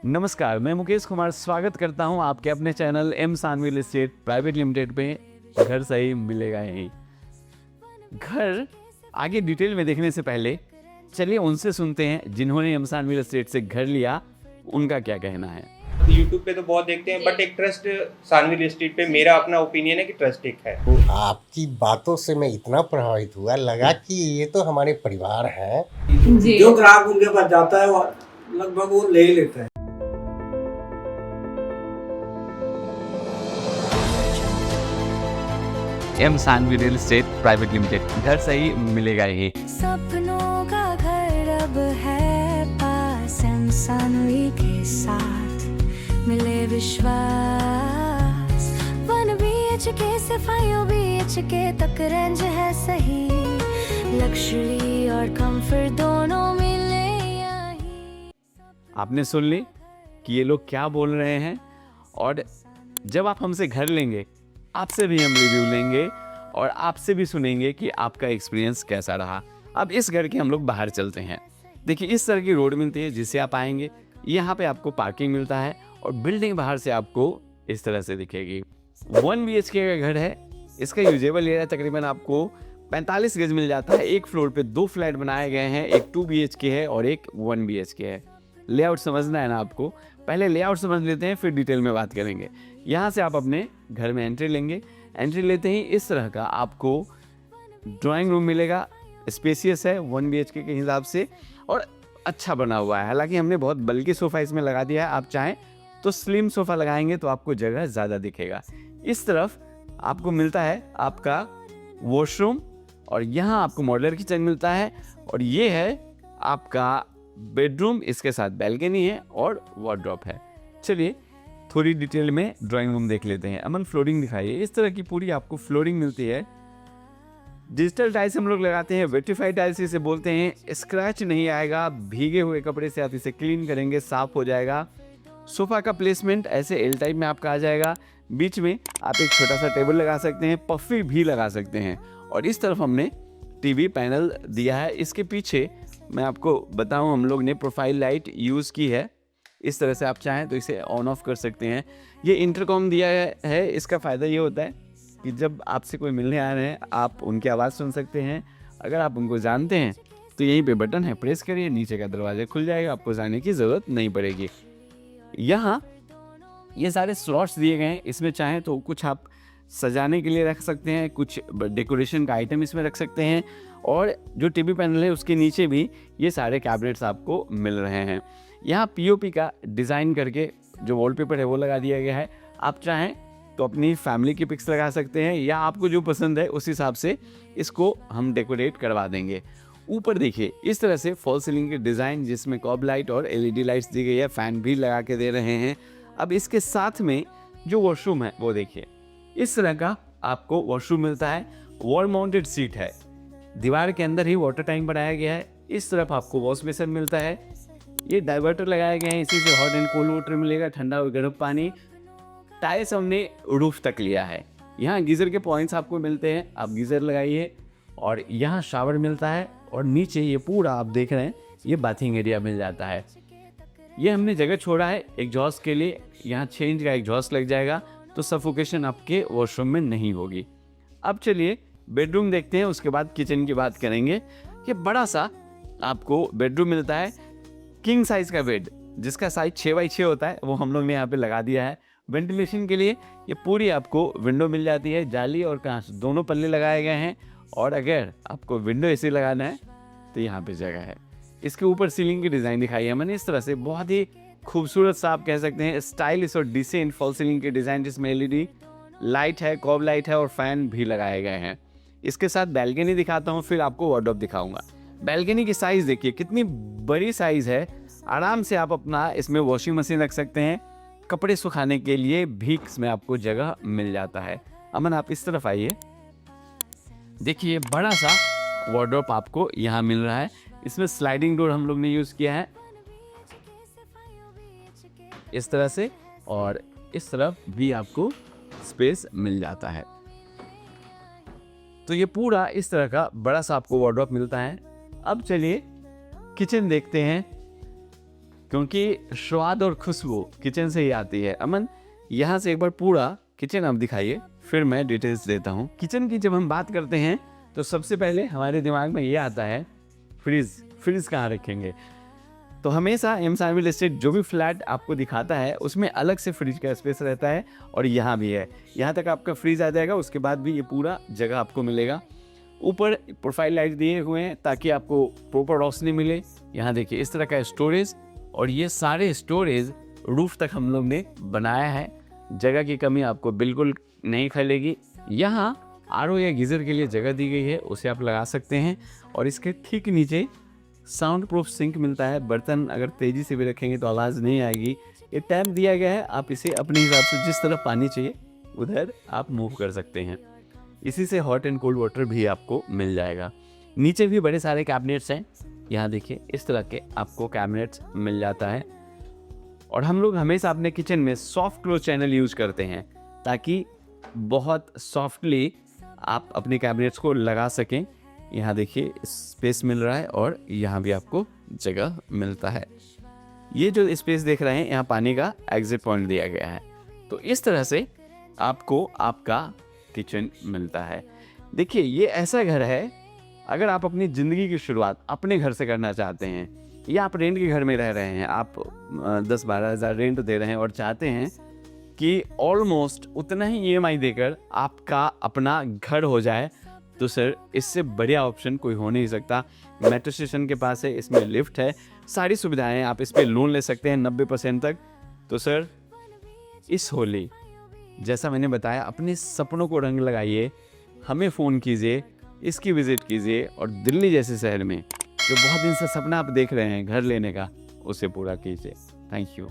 नमस्कार, मैं मुकेश कुमार स्वागत करता हूं आपके अपने channel M Sanvi real estate private limited पे। घर सही मिलेगा यहीं। घर आगे डिटेल में देखने से पहले चलिए उनसे सुनते हैं जिन्होंने एम सानवी रियल एस्टेट से घर लिया, उनका क्या कहना है। यूट्यूब पे तो बहुत देखते हैं, बट एक ट्रस्ट सानवी रियल एस्टेट पे मेरा अपना ओपिनियन है कि ट्रस्ट एक है। तो आपकी बातों से मैं इतना प्रभावित हुआ, लगा कि ये तो हमारे परिवार हैं। जो ग्राहक उनके पास जाता है वो लगभग वो ले ही लेता है। M Sanvi real estate private limited, घर सही मिलेगा यहीं। सपनों का घर अब है पास, एम सानवी के साथ मिले विश्वास। 1 BHK से 5 BHK तक रेंज है सही, लग्जरी और कंफर्ट दोनों मिले यहीं। आपने सुन ली कि ये लोग क्या बोल रहे हैं। और जब आप हमसे घर लेंगे, आपसे भी हम रिव्यू लेंगे और आपसे भी सुनेंगे कि आपका एक्सपीरियंस कैसा रहा। अब इस घर के हम लोग बाहर चलते हैं। देखिए, इस तरह की रोड मिलती है जिससे आप आएंगे, यहाँ पे आपको पार्किंग मिलता है और बिल्डिंग बाहर से आपको इस तरह से दिखेगी। 1 BHK का घर है। इसका यूजेबल एरिया तकरीबन आपको 45 गज मिल जाता है। एक फ्लोर पे 2 फ्लैट बनाए गए हैं, एक 2 BHK है और एक 1 BHK है। लेआउट समझना है ना आपको, पहले लेआउट समझ लेते हैं, फिर डिटेल में बात करेंगे। यहाँ से आप अपने घर में एंट्री लेंगे। एंट्री लेते ही इस तरह का आपको ड्राइंग रूम मिलेगा। स्पेसियस है 1 BHK के हिसाब से और अच्छा बना हुआ है। हालांकि हमने बहुत बल्कि सोफ़ा इसमें लगा दिया है। आप चाहें तो स्लिम सोफ़ा लगाएंगे तो आपको जगह ज़्यादा दिखेगा। इस तरफ आपको मिलता है आपका वॉशरूम और यहाँ आपको मॉड्यूलर किचन मिलता है और ये है आपका बेडरूम। इसके साथ बैल्कनी है और वार्डरोब है। चलिए थोड़ी डिटेल में ड्राइंग रूम देख लेते हैं। अमन, फ्लोरिंग दिखाइए। इस तरह की पूरी आपको फ्लोरिंग मिलती है। डिजिटल टाइल्स हम लोग लगाते हैं, वेटिफाइड टाइल्स इसे बोलते हैं। स्क्रैच नहीं आएगा, भीगे हुए कपड़े से आप इसे क्लीन करेंगे, साफ हो जाएगा। सोफ़ा का प्लेसमेंट ऐसे एल टाइप में आपका आ जाएगा। बीच में आप एक छोटा सा टेबल लगा सकते हैं, पफ़ी भी लगा सकते हैं। और इस तरफ हमने टीवी पैनल दिया है। इसके पीछे मैं आपको बताऊं, हम लोग ने प्रोफाइल लाइट यूज़ की है। इस तरह से आप चाहें तो इसे ऑन ऑफ कर सकते हैं। ये इंटरकॉम दिया है। इसका फ़ायदा ये होता है कि जब आपसे कोई मिलने आ रहे हैं, आप उनकी आवाज़ सुन सकते हैं। अगर आप उनको जानते हैं तो यहीं पे बटन है, प्रेस करिए, नीचे का दरवाज़ा खुल जाएगा, आपको जाने की ज़रूरत नहीं पड़ेगी। यहाँ ये सारे स्लॉट्स दिए गए हैं। इसमें चाहें तो कुछ आप सजाने के लिए रख सकते हैं, कुछ डेकोरेशन का आइटम इसमें रख सकते हैं। और जो टीवी पैनल है उसके नीचे भी ये सारे कैबिनेट्स आपको मिल रहे हैं। यहाँ POP का डिज़ाइन करके जो वॉलपेपर है वो लगा दिया गया है। आप चाहें तो अपनी फैमिली की पिक्स लगा सकते हैं या आपको जो पसंद है उस हिसाब से इसको हम डेकोरेट करवा देंगे। ऊपर देखिए इस तरह से फॉल सीलिंग के डिज़ाइन, जिसमें कॉब लाइट और LED लाइट्स दी गई है। फ़ैन भी लगा के दे रहे हैं। अब इसके साथ में जो वॉशरूम है वो देखिए, इस तरह का आपको वॉशरूम मिलता है। वॉल माउंटेड सीट है, दीवार के अंदर ही वाटर टैंक बनाया गया है। इस तरफ आपको वॉश बेसिन मिलता है। ये डाइवर्टर लगाए गए हैं, इसी से हॉट एंड कोल्ड वाटर मिलेगा, ठंडा और गर्म पानी। टाइल्स हमने रूफ तक लिया है। यहाँ गीज़र के पॉइंट्स आपको मिलते हैं, आप गीज़र लगाइए। और यहाँ शावर मिलता है और नीचे ये पूरा आप देख रहे हैं ये बाथिंग एरिया मिल जाता है। ये हमने जगह छोड़ा है एग्जॉस्ट के लिए। यहाँ 6 इंच का एग्जॉस्ट लग जाएगा तो सफोकेशन आपके वॉशरूम में नहीं होगी। अब चलिए बेडरूम देखते हैं, उसके बाद किचन की बात करेंगे। ये बड़ा सा आपको बेडरूम मिलता है। किंग साइज़ का बेड, जिसका साइज 6x6 होता है, वो हम लोग ने यहाँ पे लगा दिया है। वेंटिलेशन के लिए ये पूरी आपको विंडो मिल जाती है। जाली और कांच दोनों पल्ले लगाए गए हैं। और अगर आपको विंडो AC लगाना है तो यहाँ पे जगह है। इसके ऊपर सीलिंग की डिज़ाइन दिखाई है मैंने इस तरह से, बहुत ही खूबसूरत सा आप कह सकते हैं, स्टाइलिश और डिसेंट फॉल सीलिंग की डिज़ाइन, जिसमें LED लाइट है, कॉब लाइट है और फैन भी लगाए गए हैं। इसके साथ बैल्कनी दिखाता हूँ, फिर आपको वार्डरोब दिखाऊंगा। बैल्कनी की साइज़ देखिए कितनी बड़ी साइज़ है। आराम से आप अपना इसमें वॉशिंग मशीन रख सकते हैं। कपड़े सुखाने के लिए भी इसमें आपको जगह मिल जाता है। अमन, आप इस तरफ आइए। देखिए बड़ा सा वार्डरोब आपको यहाँ मिल रहा है। इसमें स्लाइडिंग डोर हम लोग ने यूज़ किया है इस तरह से, और इस तरफ भी आपको स्पेस मिल जाता है। तो ये पूरा इस तरह का बड़ा सा आपको वार्डरोब मिलता है। अब चलिए किचन देखते हैं। क्योंकि स्वाद और खुशबू किचन से ही आती है। अमन, यहाँ से एक बार पूरा किचन आप दिखाइए, फिर मैं डिटेल्स देता हूँ। किचन की जब हम बात करते हैं तो सबसे पहले हमारे दिमाग में ये आता है फ्रिज कहाँ रखेंगे। तो हमेशा एम सानवी एस्टेट जो भी फ्लैट आपको दिखाता है उसमें अलग से फ्रिज का स्पेस रहता है, और यहाँ भी है। यहाँ तक आपका फ्रिज आ जाएगा, उसके बाद भी ये पूरा जगह आपको मिलेगा। ऊपर प्रोफाइल लाइट दिए हुए हैं ताकि आपको प्रॉपर रोशनी मिले। यहाँ देखिए इस तरह का स्टोरेज, और ये सारे स्टोरेज रूफ तक हम लोग ने बनाया है। जगह की कमी आपको बिल्कुल नहीं खलेगी। यहाँ आरओ या गीज़र के लिए जगह दी गई है, उसे आप लगा सकते हैं। और इसके ठीक नीचे साउंड प्रूफ सिंक मिलता है। बर्तन अगर तेज़ी से भी रखेंगे तो आवाज़ नहीं आएगी। ये टैप दिया गया है, आप इसे अपने हिसाब से जिस तरफ पानी चाहिए उधर आप मूव कर सकते हैं। इसी से हॉट एंड कोल्ड वाटर भी आपको मिल जाएगा। नीचे भी बड़े सारे कैबिनेट्स हैं। यहाँ देखिए इस तरह के आपको कैबिनेट्स मिल जाता है। और हम लोग हमेशा अपने किचन में सॉफ्ट क्लोज चैनल यूज करते हैं ताकि बहुत सॉफ्टली आप अपने कैबिनेट्स को लगा सकें। यहाँ देखिए स्पेस मिल रहा है, और यहाँ भी आपको जगह मिलता है। ये जो स्पेस देख रहे हैं, यहाँ पानी का एग्जिट पॉइंट दिया गया है। तो इस तरह से आपको आपका किचन मिलता है। देखिए ये ऐसा घर है, अगर आप अपनी ज़िंदगी की शुरुआत अपने घर से करना चाहते हैं, या आप रेंट के घर में रह रहे हैं, आप 10-12 हज़ार रेंट दे रहे हैं और चाहते हैं कि ऑलमोस्ट उतना ही EMI देकर आपका अपना घर हो जाए, तो सर इससे बढ़िया ऑप्शन कोई हो नहीं सकता। मेट्रो स्टेशन के पास है, इसमें लिफ्ट है, सारी सुविधाएं हैं, आप इस पर लोन ले सकते हैं 90% तक। तो सर इस होली, जैसा मैंने बताया, अपने सपनों को रंग लगाइए, हमें फ़ोन कीजिए, इसकी विज़िट कीजिए, और दिल्ली जैसे शहर में जो बहुत दिन से सपना आप देख रहे हैं घर लेने का, उसे पूरा कीजिए। Thank you.